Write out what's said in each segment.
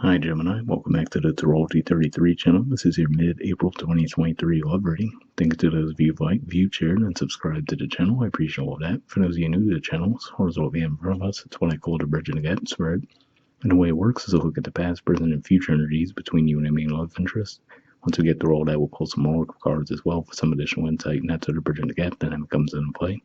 Hi Gemini, welcome back to the Astrology 33 channel. This is your mid-April 2023 love reading. Thank you to those of you who like, viewed, shared, and subscribed to the channel. I appreciate all of that. For those of you new to the channel, as far as what we have in front of us, it's what I call the bridge and the gap spread. And the way it works is a look at the past, present, and future energies between you and a main love interest. Once we get through all that, we'll pull some oracle cards as well for some additional insight, and that's where the bridge and the gap dynamic comes into play.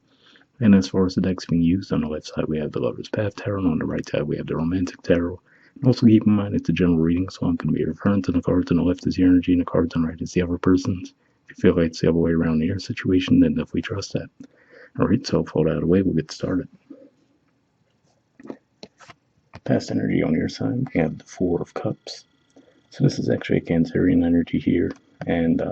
And as far as the decks being used, on the left side we have the Lover's Path Tarot, and on the right side we have the Romantic Tarot. Also keep in mind it's a general reading, so I'm going to be referring to the cards on the left as your energy and the cards on the right as the other person's. If you feel like it's the other way around in your situation, then definitely trust that. Alright, so with all that out of the way, we'll get started. Past energy on your side, we have the Four of Cups. So this is actually a Cancerian energy here, and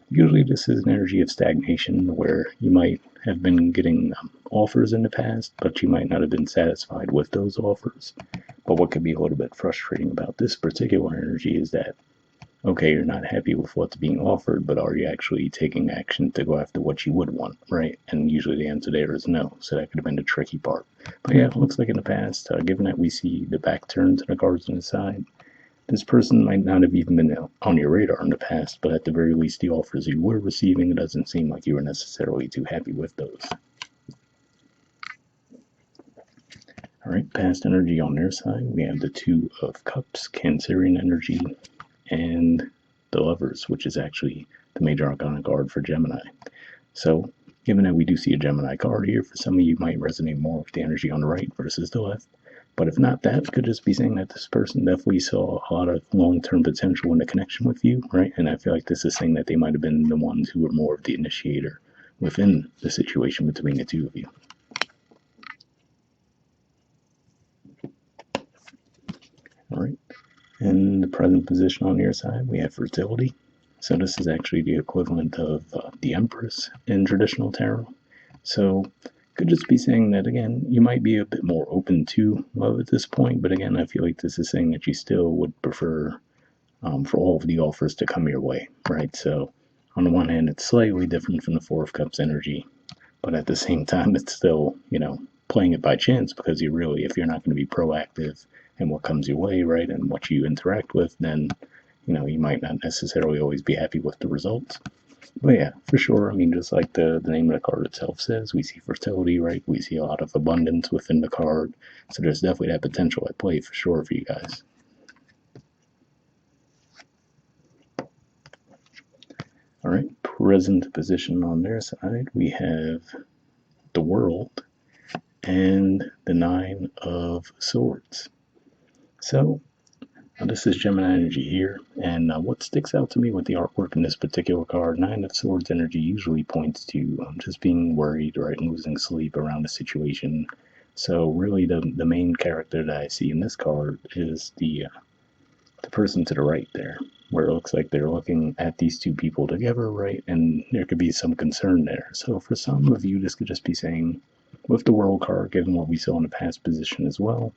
usually this is an energy of stagnation where you might have been getting offers in the past, but you might not have been satisfied with those offers. But what could be a little bit frustrating about this particular energy is that, okay, you're not happy with what's being offered, but are you actually taking action to go after what you would want, right? And usually the answer there is no, so that could have been the tricky part. But yeah, it looks like in the past, given that we see the back turns and the cards on the side, this person might not have even been on your radar in the past, but at the very least, the offers you were receiving, it doesn't seem like you were necessarily too happy with those. Alright, past energy on their side, we have the Two of Cups, Cancerian energy, and the Lovers, which is actually the major arcana card for Gemini. So, given that we do see a Gemini card here, for some of you might resonate more with the energy on the right versus the left. But if not, that could just be saying that this person definitely saw a lot of long-term potential in the connection with you, right? And I feel like this is saying that they might have been the ones who were more of the initiator within the situation between the two of you. All right. In the present position on your side, we have fertility. So this is actually the equivalent of the Empress in traditional tarot. So could just be saying that, again, you might be a bit more open to love at this point, but again, I feel like this is saying that you still would prefer for all of the offers to come your way, right? So on the one hand, it's slightly different from the Four of Cups energy, but at the same time, it's still, playing it by chance, because you really, if you're not going to be proactive in what comes your way, right, and what you interact with, then, you might not necessarily always be happy with the results. But yeah, for sure, I mean, just like the name of the card itself says, we see fertility, right? We see a lot of abundance within the card, so there's definitely that potential at play for sure for you guys. All right, present position on their side, we have the World and the Nine of Swords. So this is Gemini energy here, and what sticks out to me with the artwork in this particular card, Nine of Swords energy usually points to just being worried, right, and losing sleep around a situation. So really the main character that I see in this card is the person to the right there, where it looks like they're looking at these two people together, right, and there could be some concern there. So for some of you, this could just be saying, with the World card, given what we saw in the past position as well,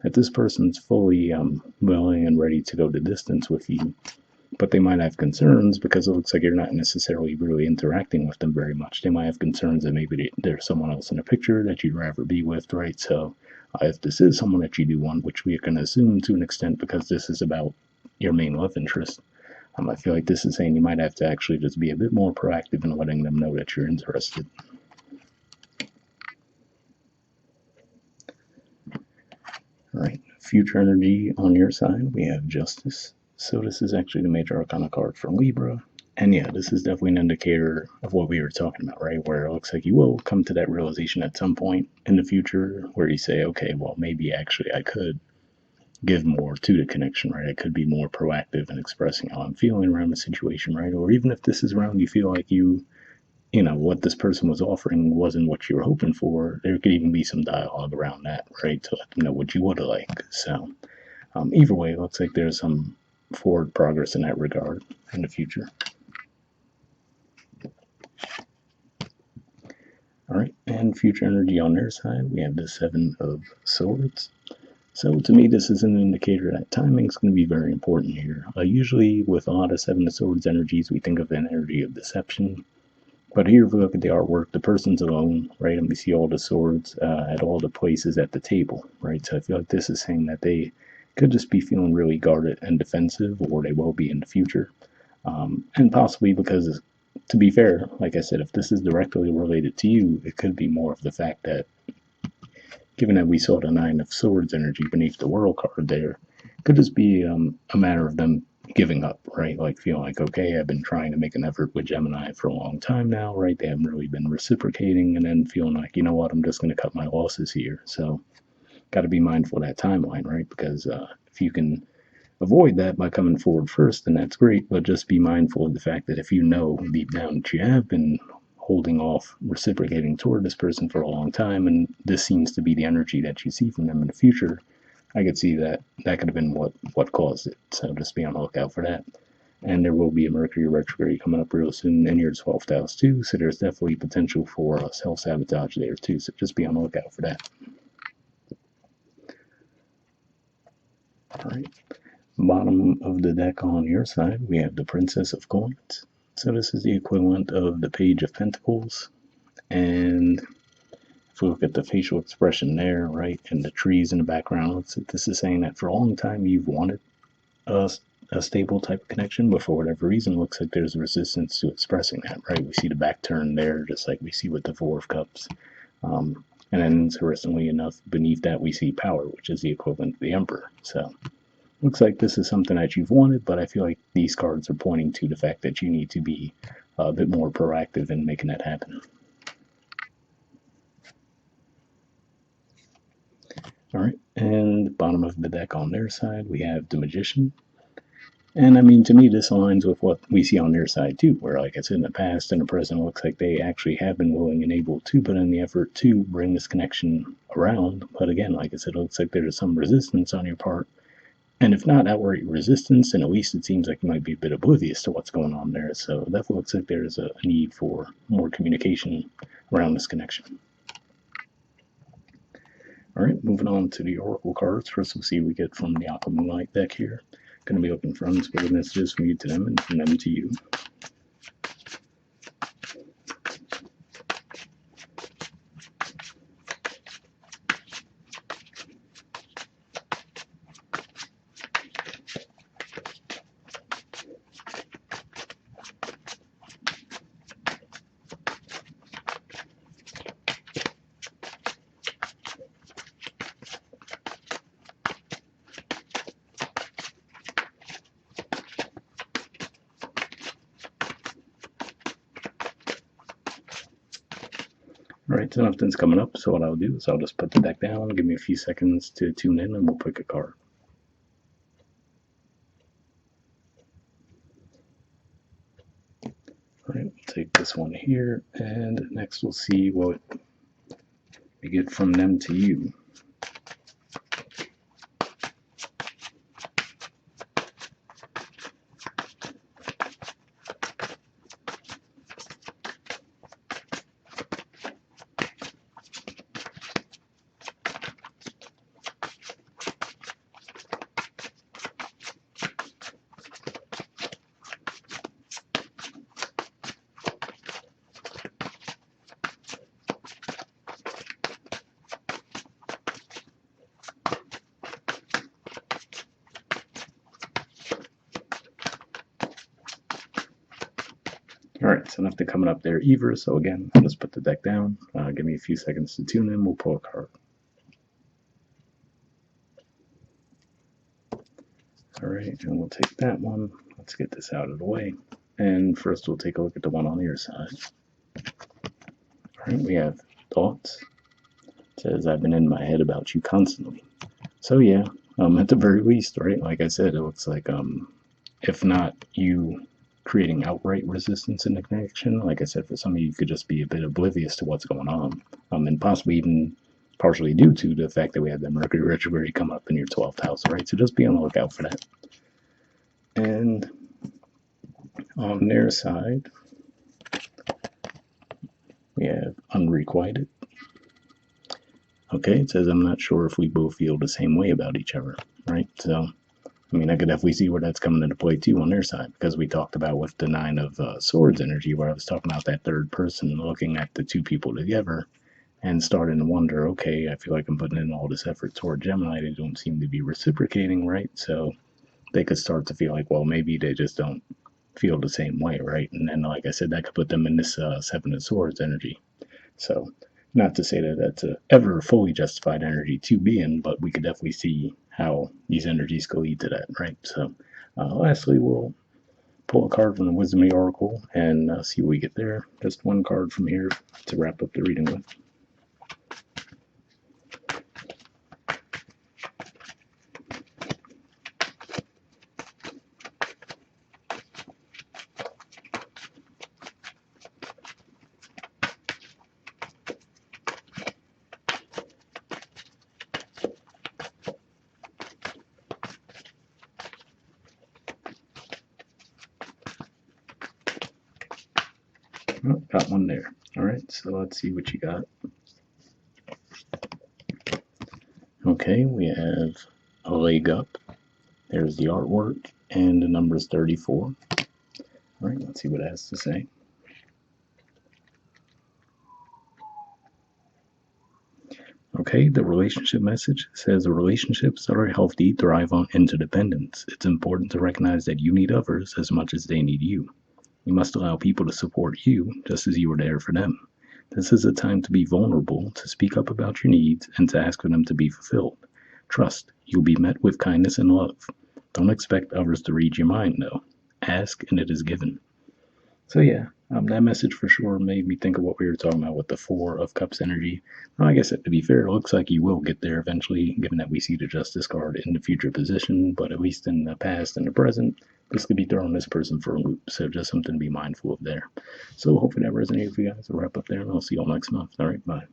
that this person's fully willing and ready to go the distance with you, but they might have concerns because it looks like you're not necessarily really interacting with them very much. They might have concerns that maybe there's someone else in the picture that you'd rather be with, right? So if this is someone that you do want, which we can assume to an extent because this is about your main love interest, I feel like this is saying you might have to actually just be a bit more proactive in letting them know that you're interested. All right, future energy on your side, we have Justice. So this is actually the major arcana card for Libra. And yeah, this is definitely an indicator of what we were talking about, right? Where it looks like you will come to that realization at some point in the future where you say, okay, well, maybe actually I could give more to the connection, right? I could be more proactive in expressing how I'm feeling around the situation, right? Or even if this is around you feel like what this person was offering wasn't what you were hoping for, there could even be some dialogue around that, right? To let them know what you would have liked. So either way, it looks like there's some forward progress in that regard in the future. All right, and future energy on their side, we have the Seven of Swords. So to me, this is an indicator that timing is going to be very important here. Usually with a lot of Seven of Swords energies, we think of an energy of deception. But here, if we look at the artwork, the person's alone, right? And we see all the swords at all the places at the table, right? So I feel like this is saying that they could just be feeling really guarded and defensive, or they will be in the future. And possibly because, to be fair, like I said, if this is directly related to you, it could be more of the fact that, given that we saw the Nine of Swords energy beneath the World card there, could just be a matter of them giving up, right? Like feeling like, okay, I've been trying to make an effort with Gemini for a long time now, right? They haven't really been reciprocating, and then feeling like, you know what, I'm just going to cut my losses here. So, got to be mindful of that timeline, right? Because if you can avoid that by coming forward first, then that's great. But just be mindful of the fact that if you know deep down that you have been holding off reciprocating toward this person for a long time, and this seems to be the energy that you see from them in the future, I could see that that could have been what caused it. So just be on the lookout for that. And there will be a Mercury retrograde coming up real soon in your 12th house too. So there's definitely potential for self sabotage there too. So just be on the lookout for that. All right. Bottom of the deck on your side, we have the Princess of Coins. So this is the equivalent of the Page of Pentacles. And if we look at the facial expression there, right, and the trees in the background, looks like this is saying that for a long time you've wanted a, a stable type of connection, but for whatever reason, it looks like there's resistance to expressing that, right? We see the back turn there, just like we see with the Four of Cups. And then, interestingly enough, beneath that we see Power, which is the equivalent of the Emperor. So looks like this is something that you've wanted, but I feel like these cards are pointing to the fact that you need to be a bit more proactive in making that happen. All right, and bottom of the deck on their side, we have the Magician. And I mean, to me, this aligns with what we see on their side too, where, like I said, in the past and the present, it looks like they actually have been willing and able to put in the effort to bring this connection around. But again, like I said, it looks like there's some resistance on your part. And if not outright resistance, then at least it seems like you might be a bit oblivious to what's going on there. So it definitely looks like there's a need for more communication around this connection. All right, moving on to the Oracle cards. First, we'll see what we get from the Aqua Moonlight deck here. Going to be looking for unspoken messages from you to them and from them to you. Alright, so nothing's coming up, so what I'll do is I'll just put the deck down, give me a few seconds to tune in, and we'll pick a card. Alright, we'll take this one here, and next we'll see what we get from them to you. Alright, so nothing coming up there either, so again, I'll just put the deck down, give me a few seconds to tune in, we'll pull a card. Alright, and we'll take that one, let's get this out of the way, and first we'll take a look at the one on your side. Alright, we have thoughts. It says, I've been in my head about you constantly. So yeah, at the very least, right, like I said, it looks like, if not you creating outright resistance in the connection. Like I said, for some of you could just be a bit oblivious to what's going on, and possibly even partially due to the fact that we had the Mercury retrograde come up in your 12th house, right? So just be on the lookout for that. And on their side, we have unrequited. Okay, it says, I'm not sure if we both feel the same way about each other, right? So I mean, I could definitely see where that's coming into play too on their side, because we talked about with the Nine of Swords energy, where I was talking about that third person looking at the two people together, and starting to wonder, okay, I feel like I'm putting in all this effort toward Gemini. They don't seem to be reciprocating, right? So they could start to feel like, well, maybe they just don't feel the same way, right? And then, like I said, that could put them in this Seven of Swords energy. So, not to say that that's a ever fully justified energy to be in, but we could definitely see how these energies could lead to that, right? So, lastly, we'll pull a card from the Wisdom of the Oracle and see what we get there. Just one card from here to wrap up the reading with. Oh, got one there. All right, so let's see what you got. Okay, we have a leg up. There's the artwork, and the number is 34. All right, let's see what it has to say. Okay, the relationship message says relationships that are healthy thrive on interdependence. It's important to recognize that you need others as much as they need you. You must allow people to support you just as you were there for them. This is a time to be vulnerable, to speak up about your needs, and to ask for them to be fulfilled. Trust, you'll be met with kindness and love. Don't expect others to read your mind, though. Ask, and it is given. So yeah, that message for sure made me think of what we were talking about with the Four of Cups energy. Well, I guess to be fair, it looks like you will get there eventually, given that we see the Justice card in the future position. But at least in the past and the present, this could be throwing this person for a loop. So just something to be mindful of there. So hopefully that resonates with you guys. I'll wrap up there, and I'll see you all next month. All right, bye.